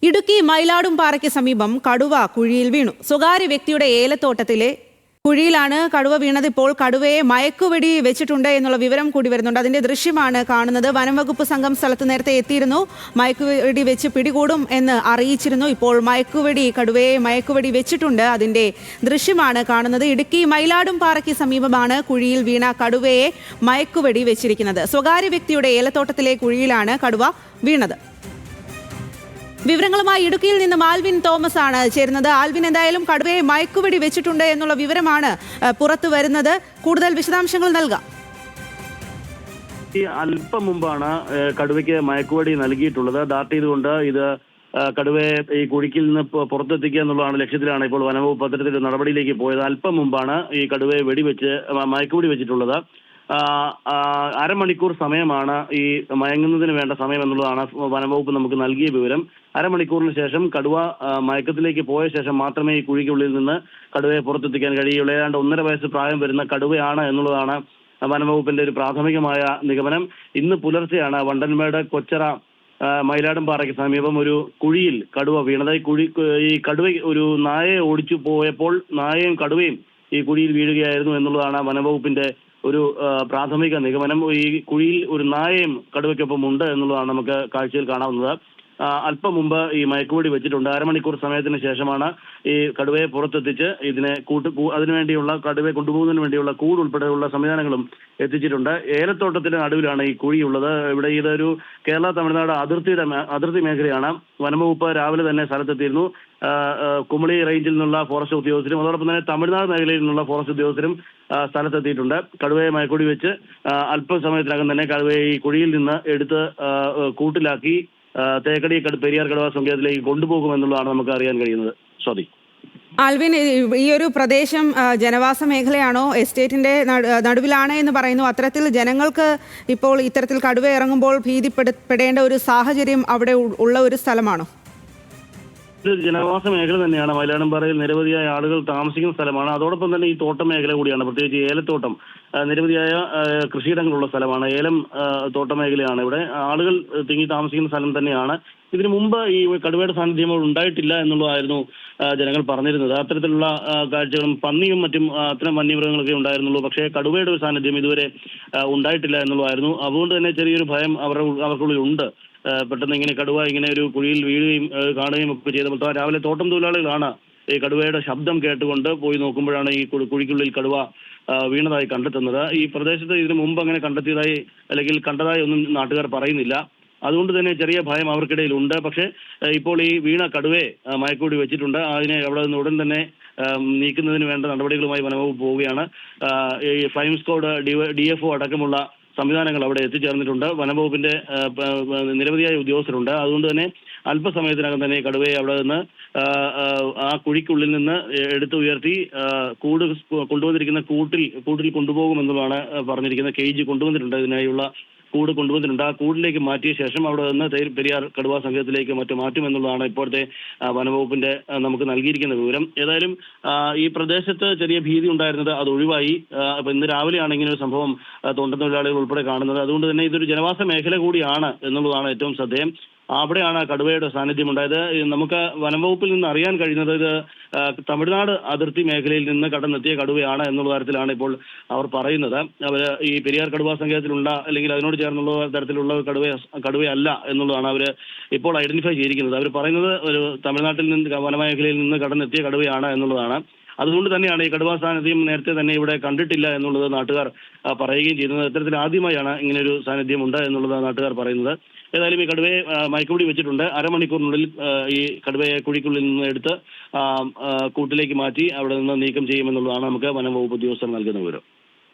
ഇടുക്കി മയിലാടുംപാറയ്ക്ക് സമീപം കടുവ കുഴിയിൽ വീണു. സ്വകാര്യ വ്യക്തിയുടെ ഏലത്തോട്ടത്തിലെ കുഴിയിലാണ് കടുവ വീണത്. ഇപ്പോൾ കടുവയെ മയക്കുവെടി വെച്ചിട്ടുണ്ട് എന്നുള്ള വിവരം കൂടി വരുന്നുണ്ട്. അതിന്റെ ദൃശ്യമാണ് കാണുന്നത്. വനംവകുപ്പ് സംഘം സ്ഥലത്ത് നേരത്തെ എത്തിയിരുന്നു. മയക്കുവെടി വെച്ച് പിടികൂടും എന്ന് അറിയിച്ചിരുന്നു. ഇപ്പോൾ കടുവയെ മയക്കുവെടി വെച്ചിട്ടുണ്ട്. അതിന്റെ ദൃശ്യമാണ് കാണുന്നത്. ഇടുക്കി മയിലാടുംപാറയ്ക്ക് സമീപമാണ് കുഴിയിൽ വീണ കടുവയെ മയക്കുവെടി വെച്ചിരിക്കുന്നത്. സ്വകാര്യ വ്യക്തിയുടെ ഏലത്തോട്ടത്തിലെ കുഴിയിലാണ് കടുവ വീണത്. വിവരങ്ങളുമായി ഇടുക്കിയിൽ നിന്ന് ആൽവിൻ തോമസ് ആണ് ചേരുന്നത്. ആൽവിൻ, എന്തായാലും കടുവയെ മയക്കുവെടി വെച്ചിട്ടുണ്ട് എന്നുള്ള വിവരമാണ് പുറത്തു വരുന്നത്. കൂടുതൽ വിശദാംശങ്ങൾ നൽകാം. അല്പം മുമ്പാണ് കടുവയ്ക്ക് മയക്കുവെടി നൽകിയിട്ടുള്ളത്. ഡാർട്ട് ചെയ്തുകൊണ്ട് ഇത് കടുവയെ ഈ കുഴിക്കിൽ നിന്ന് പുറത്തെത്തിക്കുക എന്നുള്ളതാണ് ലക്ഷ്യത്തിലാണ് ഇപ്പോൾ വനംവകുപ്പ് അത്തരത്തിലൊരു നടപടിയിലേക്ക് പോയത്. അല്പം മുമ്പാണ് ഈ കടുവയെ വെടിവെച്ച് മയക്കുവെടി വെച്ചിട്ടുള്ളത്. അരമണിക്കൂർ സമയമാണ് ഈ മയങ്ങുന്നതിന് വേണ്ട സമയം എന്നുള്ളതാണ് വനംവകുപ്പ് നമുക്ക് നൽകിയ വിവരം. അരമണിക്കൂറിന് ശേഷം കടുവ മയക്കത്തിലേക്ക് പോയ ശേഷം മാത്രമേ ഈ കുഴിക്കുള്ളിൽ നിന്ന് കടുവയെ പുറത്തെത്തിക്കാൻ കഴിയുള്ളൂ. ഏതാണ്ട് 1.5 വയസ്സ് പ്രായം വരുന്ന കടുവയാണ് എന്നുള്ളതാണ് വനംവകുപ്പിന്റെ ഒരു പ്രാഥമികമായ നിഗമനം. ഇന്ന് പുലർച്ചെയാണ് വണ്ടൻമേട് കൊച്ചറ മയിലാടുംപാറയ്ക്ക് സമീപം ഒരു കുഴിയിൽ കടുവ വീണത്. ഈ കടുവ ഒരു നായയെ ഓടിച്ചു പോയപ്പോൾ നായയും കടുവയും ഈ കുഴിയിൽ വീഴുകയായിരുന്നു എന്നുള്ളതാണ് വനംവകുപ്പിന്റെ ഒരു പ്രാഥമിക നിഗമനം. ഈ കുഴിയിൽ ഒരു നായയും കടുവയ്ക്കൊപ്പം ഉണ്ട് എന്നുള്ളതാണ് നമുക്ക് കാഴ്ചയിൽ കാണാവുന്നത്. അല്പം മുമ്പ് ഈ മയക്കുവെടി വെച്ചിട്ടുണ്ട്. അരമണിക്കൂർ സമയത്തിന് ശേഷമാണ് ഈ കടുവയെ പുറത്തെത്തിച്ച് ഇതിനെ അതിനുവേണ്ടിയുള്ള കടുവയെ കൊണ്ടുപോകുന്നതിന് വേണ്ടിയുള്ള കൂട് ഉൾപ്പെടെയുള്ള സംവിധാനങ്ങളും എത്തിച്ചിട്ടുണ്ട്. ഏലത്തോട്ടത്തിന്റെ നടുവിലാണ് ഈ കുഴിയുള്ളത്. ഇവിടെ ഇതൊരു കേരള തമിഴ്നാട് അതിർത്തി മേഖലയാണ്. വനംവകുപ്പ് രാവിലെ തന്നെ സ്ഥലത്തെത്തിയിരുന്നു. കുമളി റേഞ്ചിൽ നിന്നുള്ള ഫോറസ്റ്റ് ഉദ്യോഗസ്ഥരും അതോടൊപ്പം തന്നെ തമിഴ്നാട് മേഖലയിൽ നിന്നുള്ള ഫോറസ്റ്റ് ഉദ്യോഗസ്ഥരും സ്ഥലത്തെത്തിയിട്ടുണ്ട്. കടുവയെ മയക്കുവെടി വെച്ച് അല്പസമയത്തിനകം തന്നെ കടുവയെ ഈ കുഴിയിൽ നിന്ന് എടുത്ത് കൂട്ടിലാക്കി തേക്കടി പെരിയാർ കടുവ സങ്കേതത്തിലേക്ക് കൊണ്ടുപോകുമെന്നുള്ളതാണ് നമുക്ക് അറിയാൻ കഴിയുന്നത്. സ്വാതി. ആൽവിൻ, ഈ ഒരു പ്രദേശം ജനവാസ മേഖലയാണോ, എസ്റ്റേറ്റിന്റെ നടുവിലാണ് എന്ന് പറയുന്നു. അത്തരത്തിൽ ജനങ്ങൾക്ക് ഇപ്പോൾ ഇത്തരത്തിൽ കടുവ ഇറങ്ങുമ്പോൾ ഭീതിപ്പെടേണ്ട ഒരു സാഹചര്യം അവിടെ ഉള്ള ഒരു സ്ഥലമാണോ? ഇത് ജനവാസ മേഖല തന്നെയാണ്. മയിലാടുംപാറയിൽ നിരവധിയായ ആളുകൾ താമസിക്കുന്ന സ്ഥലമാണ്. അതോടൊപ്പം തന്നെ ഈ തോട്ടം മേഖല കൂടിയാണ്. പ്രത്യേകിച്ച് ഏലത്തോട്ടം നിരവധിയായ കൃഷിയിടങ്ങളുള്ള സ്ഥലമാണ്. ഏലം തോട്ട മേഖലയാണ്. ഇവിടെ ആളുകൾ തിങ്ങി താമസിക്കുന്ന സ്ഥലം തന്നെയാണ്. ഇതിനു മുമ്പ് ഈ കടുവയുടെ സാന്നിധ്യം ഉണ്ടായിട്ടില്ല എന്നുള്ളതായിരുന്നു ജനങ്ങൾ പറഞ്ഞിരുന്നത്. അത്തരത്തിലുള്ള കാഴ്ചകളും പന്നിയും മറ്റും അത്തരം വന്യമൃഗങ്ങളൊക്കെ ഉണ്ടായിരുന്നുള്ളൂ. പക്ഷേ കടുവയുടെ ഒരു സാന്നിധ്യം ഇതുവരെ ഉണ്ടായിട്ടില്ല എന്നുള്ളതായിരുന്നു. അതുകൊണ്ട് തന്നെ ചെറിയൊരു ഭയം അവർക്കുള്ളിൽ ഉണ്ട്. പെട്ടെന്ന് ഇങ്ങനെ കടുവ ഇങ്ങനെ ഒരു കുഴിയിൽ വീഴുകയും കാണുകയും ഒക്കെ ചെയ്തപ്പോൾ രാവിലെ തോട്ടം തൊഴിലാളികളാണ് ഈ കടുവയുടെ ശബ്ദം കേട്ടുകൊണ്ട് പോയി നോക്കുമ്പോഴാണ് ഈ കുഴിക്കുള്ളിൽ കടുവ വീണതായി കണ്ടെത്തുന്നത്. ഈ പ്രദേശത്ത് ഇതിനു മുമ്പ് അങ്ങനെ കണ്ടെത്തിയതായി അല്ലെങ്കിൽ കണ്ടതായി ഒന്നും നാട്ടുകാർ പറയുന്നില്ല. അതുകൊണ്ട് തന്നെ ചെറിയ ഭയം അവർക്കിടയിൽ ഉണ്ട്. പക്ഷേ ഇപ്പോൾ ഈ വീണ കടുവയെ മയക്കുവെടി വെച്ചിട്ടുണ്ട്. അതിനെ അവിടെ നിന്ന് ഉടൻ തന്നെ നീക്കുന്നതിന് വേണ്ട നടപടികളുമായി വനംവകുപ്പ് പോവുകയാണ്. ഈ ഫ്ലൈയിങ് സ്ക്വാഡ്, DFO അടക്കമുള്ള സംവിധാനങ്ങൾ അവിടെ എത്തിച്ചേർന്നിട്ടുണ്ട്. വനംവകുപ്പിന്റെ നിരവധിയായ ഉദ്യോഗസ്ഥരുണ്ട്. അതുകൊണ്ട് തന്നെ അല്പസമയത്തിനകം തന്നെ കടുവയെ അവിടെ നിന്ന് ആ കുഴിക്കുള്ളിൽ നിന്ന് ഉയർത്തി കൊണ്ടുവന്നിരിക്കുന്ന കൂട്ടിൽ കൊണ്ടുപോകുമെന്നുള്ളതാണ് പറഞ്ഞിരിക്കുന്നത്. കേജ് കൊണ്ടുവന്നിട്ടുണ്ട്. ഇതിനായുള്ള കൂട് കൊണ്ടുവന്നിട്ടുണ്ട്. ആ കൂടിലേക്ക് മാറ്റിയ ശേഷം അവിടെ നിന്ന് പെരിയാർ കടുവ സംഘത്തിലേക്ക് മാറ്റുമെന്നുള്ളതാണ് ഇപ്പോഴത്തെ വനംവകുപ്പിന്റെ നമുക്ക് നൽകിയിരിക്കുന്ന വിവരം. ഏതായാലും ഈ പ്രദേശത്ത് ചെറിയ ഭീതി ഉണ്ടായിരുന്നത് അത് ഒഴിവായി. ഇന്ന് രാവിലെയാണ് ഇങ്ങനെ ഒരു സംഭവം തോട്ടം തൊഴിലാളികൾ ഉൾപ്പെടെ കാണുന്നത്. അതുകൊണ്ട് തന്നെ ഇതൊരു ജനവാസ മേഖല കൂടിയാണ് എന്നുള്ളതാണ് ഏറ്റവും ശ്രദ്ധേയം. അവിടെയാണ് കടുവയുടെ സാന്നിധ്യം ഉണ്ടായത്. നമുക്ക് വനംവകുപ്പിൽ നിന്ന് അറിയാൻ കഴിയുന്നത് ഇത് തമിഴ്നാട് അതിർത്തി മേഖലയിൽ നിന്ന് കടന്നെത്തിയ കടുവയാണ് എന്നുള്ള തരത്തിലാണ് ഇപ്പോൾ അവർ പറയുന്നത്. അവർ ഈ പെരിയാർ കടുവ സങ്കേതത്തിലുള്ള അല്ലെങ്കിൽ അതിനോട് ചേർന്നുള്ള തരത്തിലുള്ള കടുവയല്ല എന്നുള്ളതാണ് അവർ ഇപ്പോൾ ഐഡന്റിഫൈ ചെയ്തിരിക്കുന്നത്. അവർ പറയുന്നത് ഒരു തമിഴ്നാട്ടിൽ നിന്ന് വനമേഖലയിൽ നിന്ന് കടന്നെത്തിയ കടുവയാണ് എന്നുള്ളതാണ്. അതുകൊണ്ട് തന്നെയാണ് ഈ കടുവ സാന്നിധ്യം നേരത്തെ തന്നെ ഇവിടെ കണ്ടിട്ടില്ല എന്നുള്ളത് നാട്ടുകാർ പറയുകയും ചെയ്യുന്നത്. ഇത്തരത്തിൽ ആദ്യമായാണ് ഇങ്ങനെ ഒരു സാന്നിധ്യം ഉണ്ട് എന്നുള്ളത് നാട്ടുകാർ പറയുന്നത്. ഏതായാലും ഈ കടുവയെ മയക്കുവെടി വെച്ചിട്ടുണ്ട്. അരമണിക്കൂറിനുള്ളിൽ ഈ കടുവയെ കുഴിക്കുള്ളിൽ നിന്ന് എടുത്ത് കൂട്ടിലേക്ക് മാറ്റി അവിടെ നിന്ന് നീക്കം ചെയ്യുമെന്നുള്ളതാണ് നമുക്ക് വനംവകുപ്പ് ഉദ്യോഗസ്ഥർ നൽകുന്ന വിവരം.